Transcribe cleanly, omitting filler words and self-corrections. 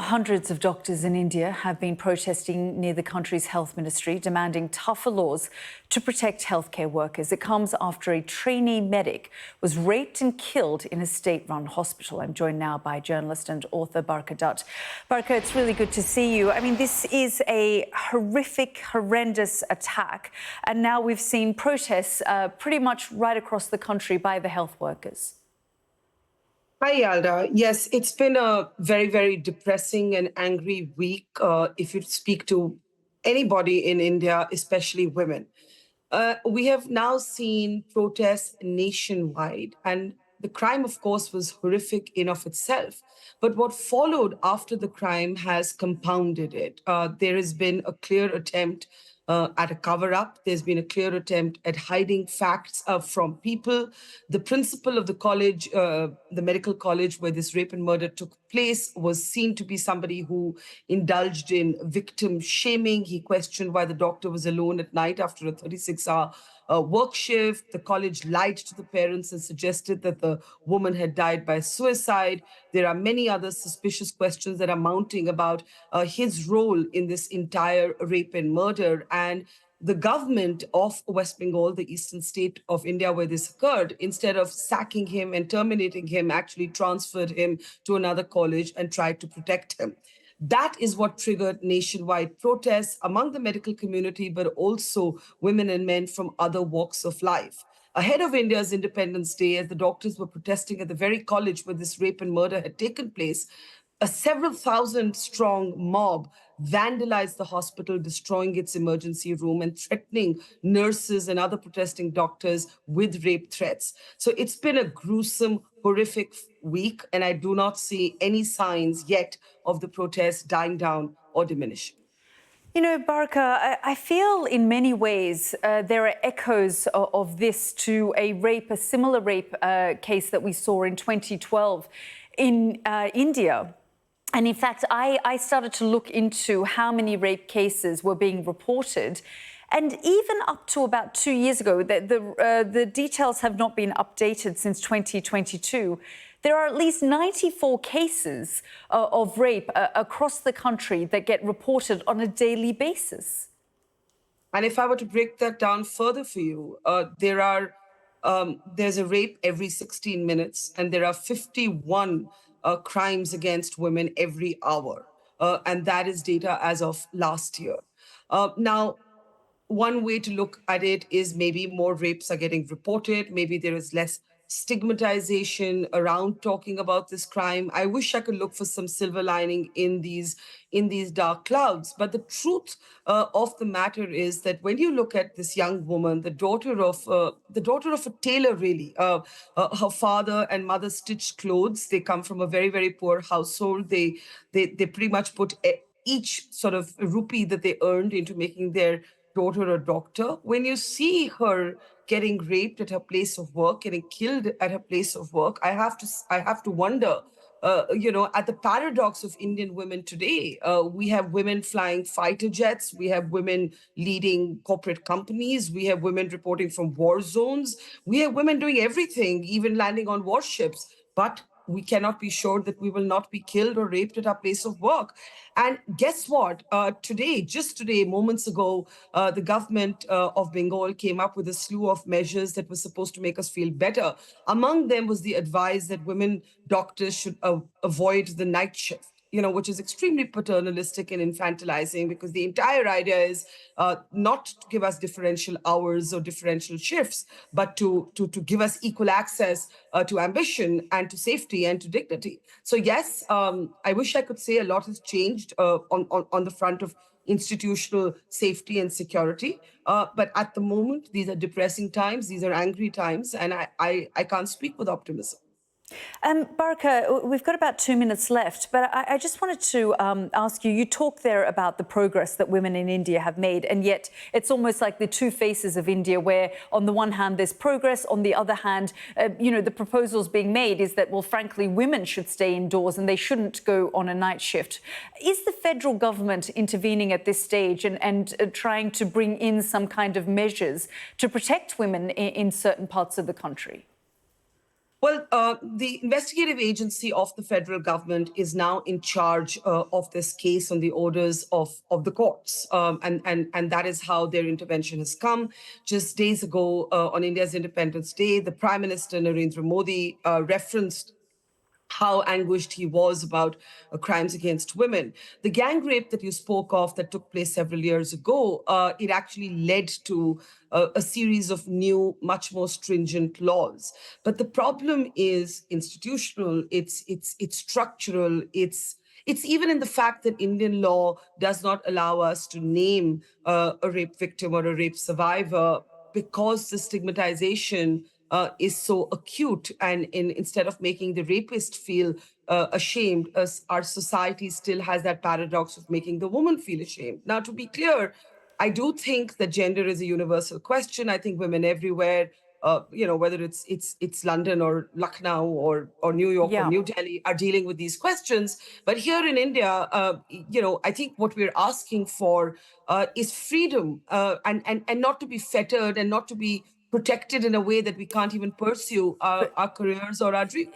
Hundreds of doctors in India have been protesting near the country's health ministry, demanding tougher laws to protect healthcare workers. It comes after a trainee medic was raped and killed in a state-run hospital. I'm joined now by journalist and author Barkha Dutt. Barkha, it's really good to see you. I mean, this is a horrific, horrendous attack, and now we've seen protests pretty much right across the country by the health workers. Hi, Yalda. Yes, it's been a very, very depressing and angry week if you speak to anybody in India, especially women. We have now seen protests nationwide, and the crime, of course, was horrific in of itself. But what followed after the crime has compounded it. There has been a clear attempt at a cover up. There's been a clear attempt at hiding facts from people. The principal of the college, the medical college where this rape and murder took place, was seen to be somebody who indulged in victim shaming. He questioned why the doctor was alone at night after a 36-hour work shift. The college lied to the parents and suggested that the woman had died by suicide. There are many other suspicious questions that are mounting about his role in this entire rape and murder. And the government of West Bengal, the eastern state of India where this occurred, instead of sacking him and terminating him, actually transferred him to another college and tried to protect him. That is what triggered nationwide protests among the medical community, but also women and men from other walks of life. Ahead of India's Independence Day, as the doctors were protesting at the very college where this rape and murder had taken place, a several thousand strong mob vandalized the hospital, destroying its emergency room and threatening nurses and other protesting doctors with rape threats. So it's been a gruesome, horrific week, and I do not see any signs yet of the protests dying down or diminishing. You know, Barkha, I feel in many ways there are echoes of this to a similar rape case that we saw in 2012 in India. And in fact, I started to look into how many rape cases were being reported. And even up to about 2 years ago, the details have not been updated since 2022. There are at least 94 cases of rape across the country that get reported on a daily basis. And if I were to break that down further for you, there's a rape every 16 minutes, and there are 51 crimes against women every hour. And that is data as of last year. Now, one way to look at it is maybe more rapes are getting reported. Maybe there is less stigmatization around talking about this crime. I wish I could look for some silver lining in these dark clouds. But the truth of the matter is that when you look at this young woman, the daughter of a tailor, really, her father and mother stitched clothes. They come from a very, very poor household. They pretty much put each sort of rupee that they earned into making their daughter a doctor. When you see her getting raped at her place of work, getting killed at her place of work, I have to wonder, at the paradox of Indian women today. We have women flying fighter jets. We have women leading corporate companies. We have women reporting from war zones. We have women doing everything, even landing on warships. But we cannot be sure that we will not be killed or raped at our place of work. And guess what? Just today, moments ago, the government of Bengal came up with a slew of measures that were supposed to make us feel better. Among them was the advice that women doctors should avoid the night shift, which is extremely paternalistic and infantilizing, because the entire idea is not to give us differential hours or differential shifts, but to give us equal access to ambition and to safety and to dignity. So yes, I wish I could say a lot has changed on the front of institutional safety and security. But at the moment, these are depressing times, these are angry times, and I can't speak with optimism. Barkha, we've got about 2 minutes left, but I just wanted to ask you, you talk there about the progress that women in India have made, and yet it's almost like the two faces of India, where on the one hand there's progress, on the other hand, the proposals being made is that, well, frankly, women should stay indoors and they shouldn't go on a night shift. Is the federal government intervening at this stage and trying to bring in some kind of measures to protect women in certain parts of the country? Well, the investigative agency of the federal government is now in charge of this case on the orders of the courts. And that is how their intervention has come. Just days ago, on India's Independence Day, the Prime Minister Narendra Modi referenced how anguished he was about crimes against women. The gang rape that you spoke of that took place several years ago, it actually led to a series of new, much more stringent laws. But the problem is institutional. It's structural. It's even in the fact that Indian law does not allow us to name a rape victim or a rape survivor because the stigmatization is so acute. And instead of making the rapist feel ashamed, our society still has that paradox of making the woman feel ashamed. Now, to be clear, I do think that gender is a universal question. I think women everywhere, whether it's London or Lucknow or New York or Yeah. New Delhi, are dealing with these questions. But here in India, I think what we're asking for is freedom, and not to be fettered and not to be protected in a way that we can't even pursue our careers or our dreams.